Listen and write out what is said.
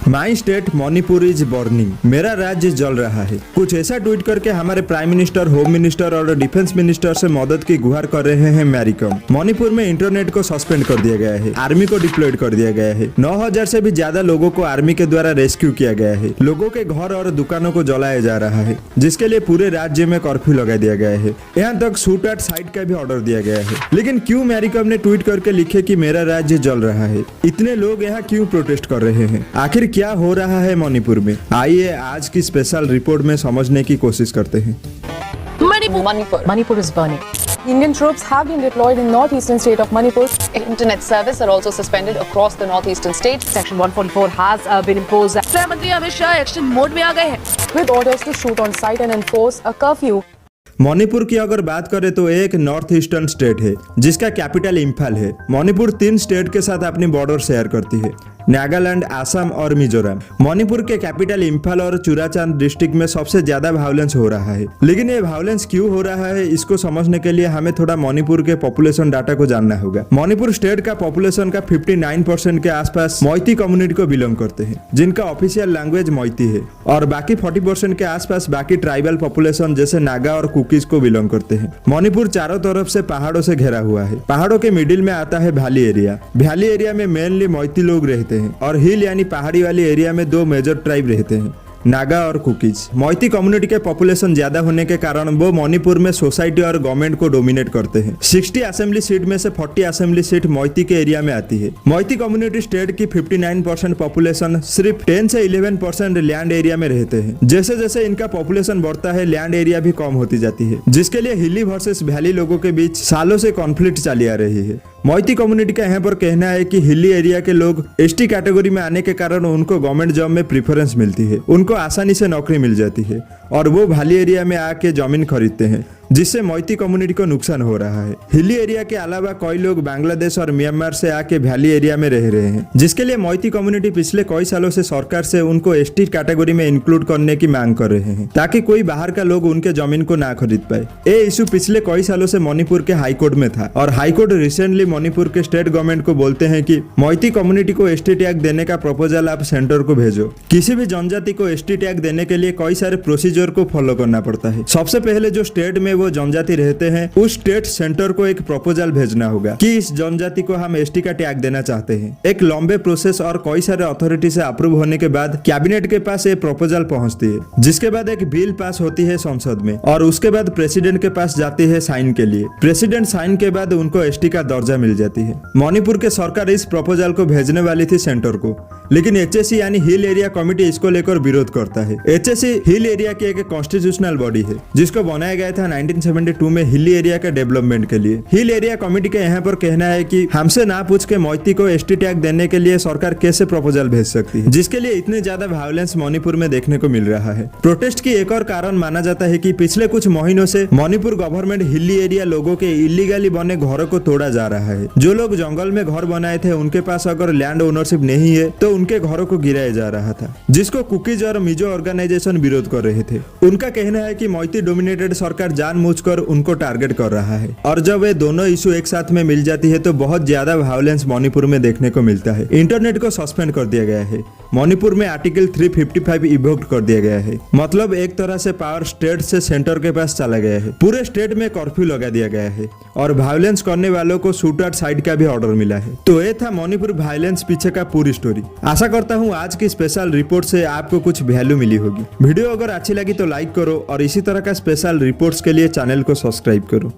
My state Manipur is burning, मेरा राज्य जल रहा है। कुछ ऐसा ट्वीट करके हमारे प्राइम मिनिस्टर, होम मिनिस्टर और डिफेंस मिनिस्टर से मदद की गुहार कर रहे हैं मैरीकॉम। मणिपुर में इंटरनेट को सस्पेंड कर दिया गया है, आर्मी को डिप्लॉयड कर दिया गया है। 9000 से भी ज्यादा लोगों को आर्मी के द्वारा रेस्क्यू किया गया है। लोगों के घर और दुकानों को जलाया जा रहा है, जिसके लिए पूरे राज्य में कर्फ्यू लगा दिया गया है। यहाँ तक शूट एट साइट का भी ऑर्डर दिया गया है। लेकिन क्यों मैरीकॉम ने ट्वीट करके लिखे कि मेरा राज्य जल रहा है? इतने लोग यहाँ क्यों प्रोटेस्ट कर रहे हैं? आखिर क्या हो रहा है मणिपुर में? आइए आज की स्पेशल रिपोर्ट में समझने की कोशिश करते हैं। Manipur is burning. Indian troops have been deployed in northeastern state of Manipur. Internet service are also suspended across the northeastern state. Section 144 has been imposed. गृह मंत्री अमित शाह एक्शन मोड में आ गए हैं, With orders to shoot on sight and enforce a curfew. Manipur की अगर बात करें तो एक नॉर्थ ईस्टर्न स्टेट है जिसका कैपिटल इम्फाल है। मणिपुर 3 स्टेट के साथ अपनी बॉर्डर शेयर करती है, नागालैंड, आसाम और मिजोरम। मणिपुर के कैपिटल इम्फाल और चुराचांद डिस्ट्रिक्ट में सबसे ज्यादा वायलेंस हो रहा है। लेकिन ये वायलेंस क्यों हो रहा है, इसको समझने के लिए हमें थोड़ा मणिपुर के पॉपुलेशन डाटा को जानना होगा। मणिपुर स्टेट का पॉपुलेशन का 59% के आसपास मोइती कम्युनिटी को बिलोंग करते हैं, जिनका ऑफिशियल लैंग्वेज मोइती है, और बाकी 40% के आसपास बाकी ट्राइबल पॉपुलेशन जैसे नागा और कुकीज को बिलोंग करते हैं। मणिपुर चारों तरफ से पहाड़ों से घिरा हुआ है। पहाड़ों के मिडिल में आता है वैली एरिया। वैली एरिया में मेनली मोइती लोग रहते हैं और हिल यानी पहाड़ी वाली एरिया में 2 मेजर ट्राइब रहते हैं, नागा और कुकीज। मोइती कम्युनिटी के पॉपुलेशन ज्यादा होने के कारण वो मणिपुर में सोसाइटी और गवर्नमेंट को डोमिनेट करते हैं। 60 असेंबली सीट में से 40 असेंबली सीट मोइती के एरिया में आती है। मोइती कम्युनिटी स्टेट की 59% पॉपुलेशन सिर्फ 10 से 11% लैंड एरिया में रहते हैं। जैसे जैसे इनका पॉपुलेशन बढ़ता है, लैंड एरिया भी कम होती जाती है, जिसके लिए हिली वर्सेस वैली लोगों के बीच सालों से कॉन्फ्लिक्ट चली आ रही है। मोइती कम्युनिटी का यहाँ पर कहना है कि हिली एरिया के लोग एसटी कैटेगरी में आने के कारण उनको गवर्नमेंट जॉब में प्रेफरेंस मिलती है, उनको आसानी से नौकरी मिल जाती है, और वो वैली एरिया में आके जमीन खरीदते हैं, जिससे मोइती कम्युनिटी को नुकसान हो रहा है। हिली एरिया के अलावा कई लोग बांग्लादेश और म्यांमार से आके वैली एरिया में रह रहे हैं, जिसके लिए मोइती कम्युनिटी पिछले कई सालों से सरकार से उनको एसटी कैटेगरी में इंक्लूड करने की मांग कर रहे हैं, ताकि कोई बाहर का लोग उनके जमीन को ना खरीद पाए। ये इशू पिछले कई सालों से मणिपुर के हाईकोर्ट में था, और हाईकोर्ट रिसेंटली मणिपुर के स्टेट गवर्नमेंट को बोलते हैं कि मोइती कम्युनिटी को एसटी टैग देने का प्रपोजल आप सेंटर को भेजो। किसी भी जनजाति को एसटी टैग देने के लिए कई सारे प्रोसीजर को फॉलो करना पड़ता है। सबसे पहले जो स्टेट में वो जनजाति रहते हैं, उस स्टेट सेंटर को एक प्रपोजल भेजना होगा कि इस जनजाति को हम एसटी का टैग देना चाहते हैं। एक लंबे प्रोसेस और कई सारे अथॉरिटी से अप्रूव होने के बाद कैबिनेट के पास ये प्रपोजल पहुंचती है, जिसके बाद एक बिल पास होती है संसद में, और उसके बाद प्रेसिडेंट के पास जाती है साइन के लिए। प्रेसिडेंट साइन के बाद उनको एसटी का दर्जा मिल जाती है। मणिपुर के सरकार इस प्रपोजल को भेजने वाली थी सेंटर को, लेकिन एचएसी यानी हिल एरिया कमिटी इसको लेकर विरोध करता है। एचएसी हिल एरिया की एक कॉन्स्टिट्यूशनल बॉडी है, जिसको बनाया गया था 1972 में हिली एरिया के डेवलपमेंट के लिए। हिल एरिया कमिटी के यहाँ पर कहना है कि हमसे ना पूछ के मोइती को एसटी टैग देने के लिए सरकार कैसे प्रपोजल भेज सकती है, जिसके लिए इतने ज्यादा वायलेंस मणिपुर में देखने को मिल रहा है। प्रोटेस्ट की एक और कारण माना जाता है कि पिछले कुछ महीनों से मणिपुर गवर्नमेंट हिली एरिया लोगों के इलीगली बने घरों को तोड़ा जा रहा है। जो लोग जंगल में घर बनाए थे, उनके पास अगर लैंड ओनरशिप नहीं है तो उनके घरों को गिराया जा रहा था, जिसको कुकीज और मिजो ऑर्गेनाइजेशन विरोध कर रहे थे। उनका कहना है कि मोइती डोमिनेटेड सरकार जानबूझकर उनको टारगेट कर रहा है, और जब ये दोनों इशू एक साथ में मिल जाती है तो बहुत ज्यादा वायलेंस मणिपुर में देखने को मिलता है। इंटरनेट को सस्पेंड कर दिया गया है। मणिपुर में आर्टिकल 355 इवोक्ट कर दिया गया है, मतलब एक तरह से पावर स्टेट से सेंटर के पास चला गया है। पूरे स्टेट में कर्फ्यू लगा दिया गया है, और वायलेंस करने वालों को शूट एट साइट का भी ऑर्डर मिला है। तो ये था मणिपुर वायलेंस पीछे का पूरी स्टोरी। आशा करता हूँ आज की स्पेशल रिपोर्ट से आपको कुछ वैल्यू मिली होगी। वीडियो अगर अच्छी लगी तो लाइक करो, और इसी तरह का स्पेशल रिपोर्ट्स के लिए चैनल को सब्सक्राइब करो।